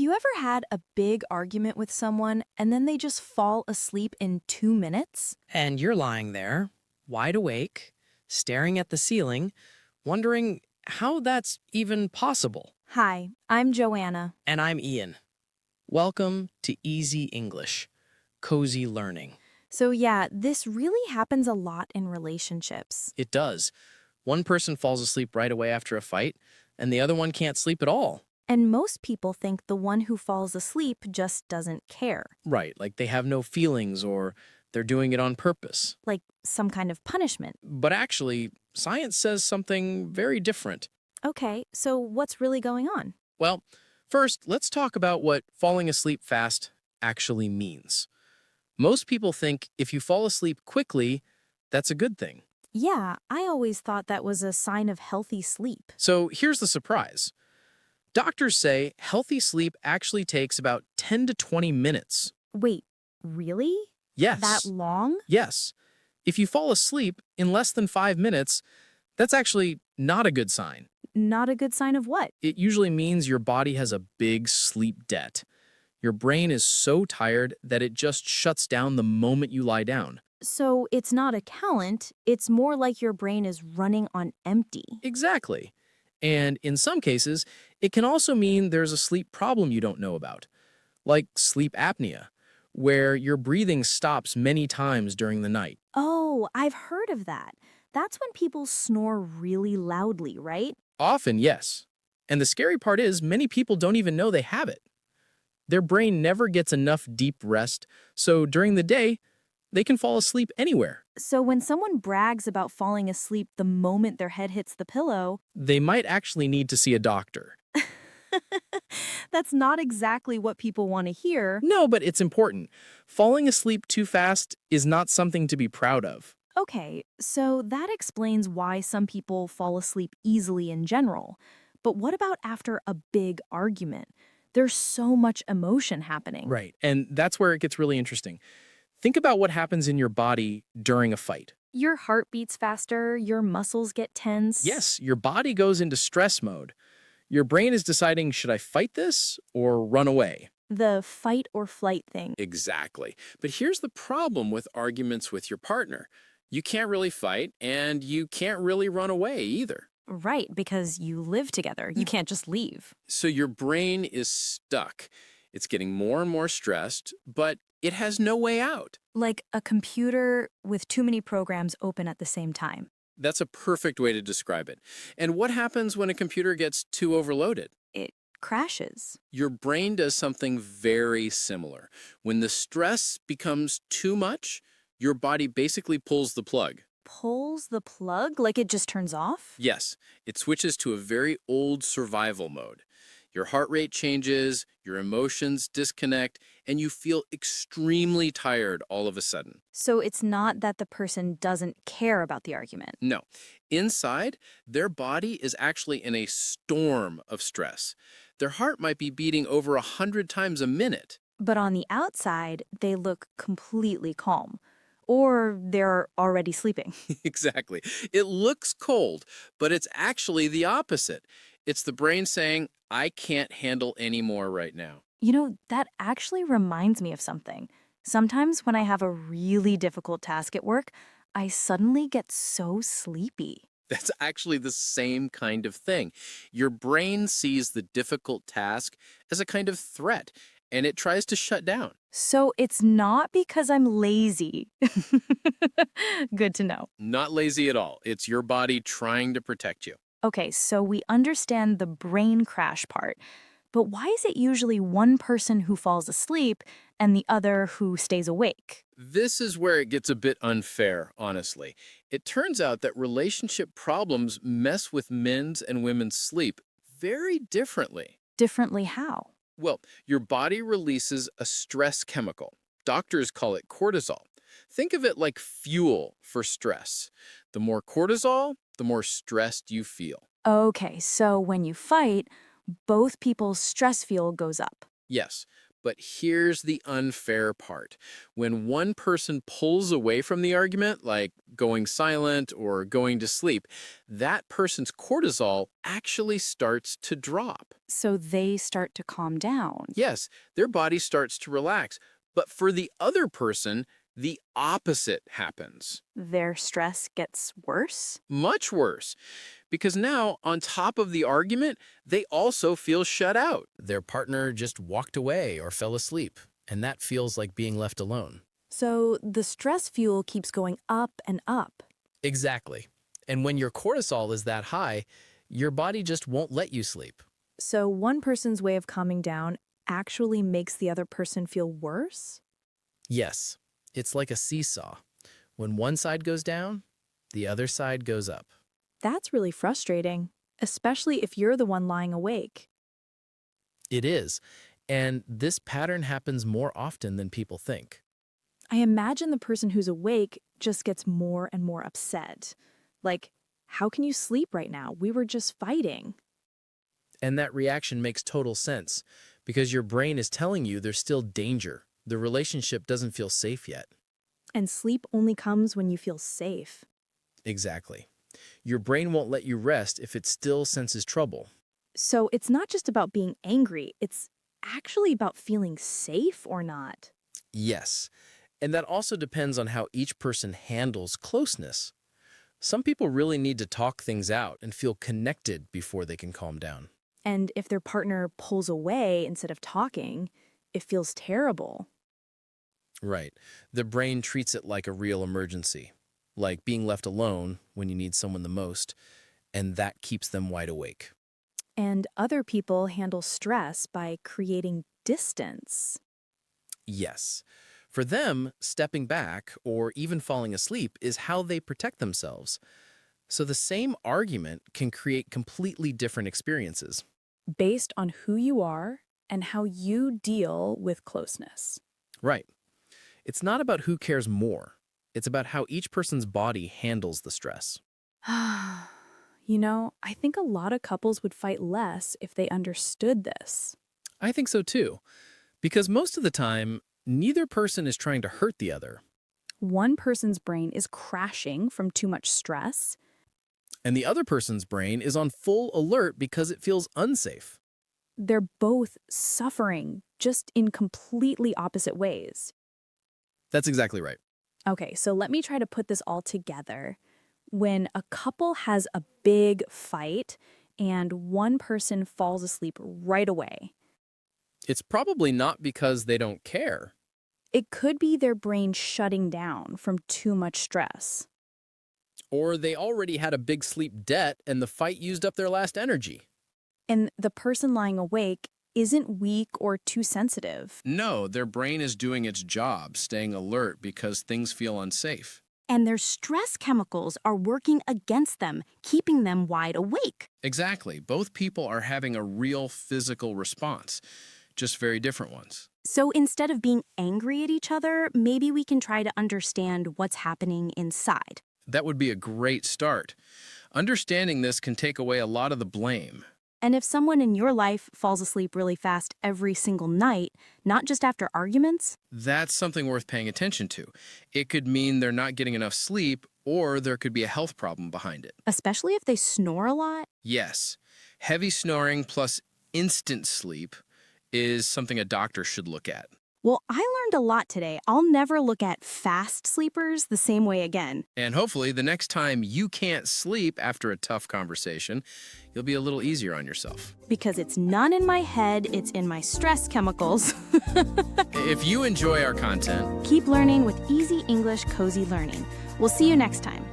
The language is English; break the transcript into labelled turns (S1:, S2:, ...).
S1: Have you ever had a big argument with someone and then they just fall asleep in 2 minutes?
S2: And you're lying there, wide awake, staring at the ceiling, wondering how that's even possible.
S1: Hi, I'm Joanna.
S2: And I'm Ian. Welcome to Easy English, Cozy Learning.
S1: So, yeah, this really happens a lot in relationships.
S2: It does. One person falls asleep right away after a fight, and the other one can't sleep at all.
S1: And most people think the one who falls asleep just doesn't care,
S2: Right, like they have no feelings or they're doing it on purpose.
S1: like some kind of punishment.
S2: But actually, science says something very different.
S1: Okay, so what's really going on?
S2: Well, first, let's talk about what falling asleep fast actually means. Most people think if you fall asleep quickly, that's a good thing.
S1: Yeah, I always thought that was a sign of healthy sleep.
S2: So here's the surprise. Doctors say healthy sleep actually takes about 10 to 20 minutes.
S1: Wait, really?
S2: Yes.
S1: That long?
S2: Yes. If you fall asleep in less than 5 minutes, that's actually not a good sign.
S1: Not a good sign of what?
S2: It usually means your body has a big sleep debt. Your brain is so tired that it just shuts down the moment you lie down.
S1: So it's not a talent, it's more like your brain is running on empty.
S2: Exactly. And in some cases, it can also mean there's a sleep problem you don't know about, like sleep apnea, where your breathing stops many times during the night.
S1: Oh, I've heard of that. That's when people snore really loudly, right?
S2: Often, yes. And the scary part is many people don't even know they have it. Their brain never gets enough deep rest, so during the day, they can fall asleep anywhere.
S1: So when someone brags about falling asleep the moment their head hits the pillow,
S2: They might actually need to see a doctor.
S1: that's not exactly what people want to hear.
S2: No, but it's important. Falling asleep too fast is not something to be proud of.
S1: Okay, so that explains why some people fall asleep easily in general. But what about after a big argument? There's so much emotion happening.
S2: Right, and that's where it gets really interesting. Think about what happens in your body during a fight.
S1: Your heart beats faster, your muscles get tense.
S2: Yes, your body goes into stress mode. Your brain is deciding, should I fight this or run away?
S1: The fight or flight thing.
S2: Exactly. But here's the problem with arguments with your partner. You can't really fight, and you can't really run away either.
S1: Right, because you live together. You can't just leave.
S2: So your brain is stuck. It's getting more and more stressed, but it has no way out.
S1: Like a computer with too many programs open at the same time.
S2: That's a perfect way to describe it. And what happens when a computer gets too overloaded?
S1: It crashes.
S2: Your brain does something very similar. When the stress becomes too much, your body basically pulls the plug.
S1: Pulls the plug like it just turns off?
S2: Yes, it switches to a very old survival mode. Your heart rate changes, your emotions disconnect, and you feel extremely tired all of a sudden.
S1: So it's not that the person doesn't care about the argument.
S2: No, inside, their body is actually in a storm of stress. Their heart might be beating over 100 times a minute.
S1: But on the outside, they look completely calm. Or they're already sleeping.
S2: Exactly. It looks cold, but it's actually the opposite. It's the brain saying, I can't handle any more right now.
S1: You know, that actually reminds me of something. Sometimes when I have a really difficult task at work, I suddenly get so sleepy.
S2: That's actually the same kind of thing. Your brain sees the difficult task as a kind of threat, and it tries to shut down.
S1: So it's not because I'm lazy. Good to know.
S2: Not lazy at all. It's your body trying to protect you.
S1: Okay, so we understand the brain crash part. But why is it usually one person who falls asleep and the other who stays awake?
S2: This is where it gets a bit unfair, honestly. It turns out that relationship problems mess with men's and women's sleep very differently.
S1: Differently how?
S2: Well, your body releases a stress chemical. Doctors call it cortisol. Think of it like fuel for stress. The more cortisol, the more stressed you feel.
S1: Okay, so when you fight, both people's stress fuel goes up.
S2: Yes, But here's the unfair part. When one person pulls away from the argument, like going silent or going to sleep, that person's cortisol actually starts to drop.
S1: So they start to calm down.
S2: Yes, their body starts to relax. But for the other person, the opposite happens.
S1: Their stress gets worse?
S2: Much worse. Because now, on top of the argument, they also feel shut out. Their partner just walked away or fell asleep, and that feels like being left alone.
S1: So the stress fuel keeps going up and up.
S2: Exactly. And when your cortisol is that high, your body just won't let you sleep.
S1: So one person's way of calming down actually makes the other person feel worse?
S2: Yes, it's like a seesaw. When one side goes down, the other side goes up.
S1: That's really frustrating, especially if you're the one lying awake.
S2: It is. And this pattern happens more often than people think.
S1: I imagine the person who's awake just gets more and more upset. Like, how can you sleep right now? We were just fighting.
S2: And that reaction makes total sense because your brain is telling you there's still danger. The relationship doesn't feel safe yet.
S1: And sleep only comes when you feel safe.
S2: Exactly. Your brain won't let you rest if it still senses trouble.
S1: So it's not just about being angry, it's actually about feeling safe or not.
S2: Yes. And that also depends on how each person handles closeness. Some people really need to talk things out and feel connected before they can calm down.
S1: And if their partner pulls away instead of talking, it feels terrible.
S2: Right. The brain treats it like a real emergency, like being left alone when you need someone the most, and that keeps them wide awake.
S1: And other people handle stress by creating distance.
S2: Yes. For them, stepping back or even falling asleep is how they protect themselves. So the same argument can create completely different experiences.
S1: Based on who you are and how you deal with closeness.
S2: Right. It's not about who cares more. It's about how each person's body handles the stress.
S1: You know, I think a lot of couples would fight less if they understood this.
S2: I think so too. Because most of the time, neither person is trying to hurt the other.
S1: One person's brain is crashing from too much stress.
S2: And the other person's brain is on full alert because it feels unsafe.
S1: They're both suffering, just in completely opposite ways.
S2: That's exactly right.
S1: Okay, so let me try to put this all together. When a couple has a big fight and one person falls asleep right away,
S2: It's probably not because they don't care.
S1: it could be their brain shutting down from too much stress.
S2: Or they already had a big sleep debt and the fight used up their last energy.
S1: And the person lying awake isn't weak or too sensitive.
S2: No, their brain is doing its job, staying alert because things feel unsafe.
S3: And their stress chemicals are working against them, keeping them wide awake.
S2: Exactly. Both people are having a real physical response, just very different ones.
S3: So instead of being angry at each other, maybe we can try to understand what's happening inside.
S2: That would be a great start. Understanding this can take away a lot of the blame.
S3: And if someone in your life falls asleep really fast every single night, not just after arguments,
S2: That's something worth paying attention to. It could mean they're not getting enough sleep, or there could be a health problem behind it.
S3: especially if they snore a lot,
S2: Yes, heavy snoring plus instant sleep is something a doctor should look at.
S3: well, I learned a lot today. I'll never look at fast sleepers the same way again.
S2: And hopefully, the next time you can't sleep after a tough conversation, you'll be a little easier on yourself.
S3: Because it's not in my head, it's in my stress chemicals.
S2: If you enjoy our content,
S3: Keep learning with Easy English Cozy Learning. We'll see you next time.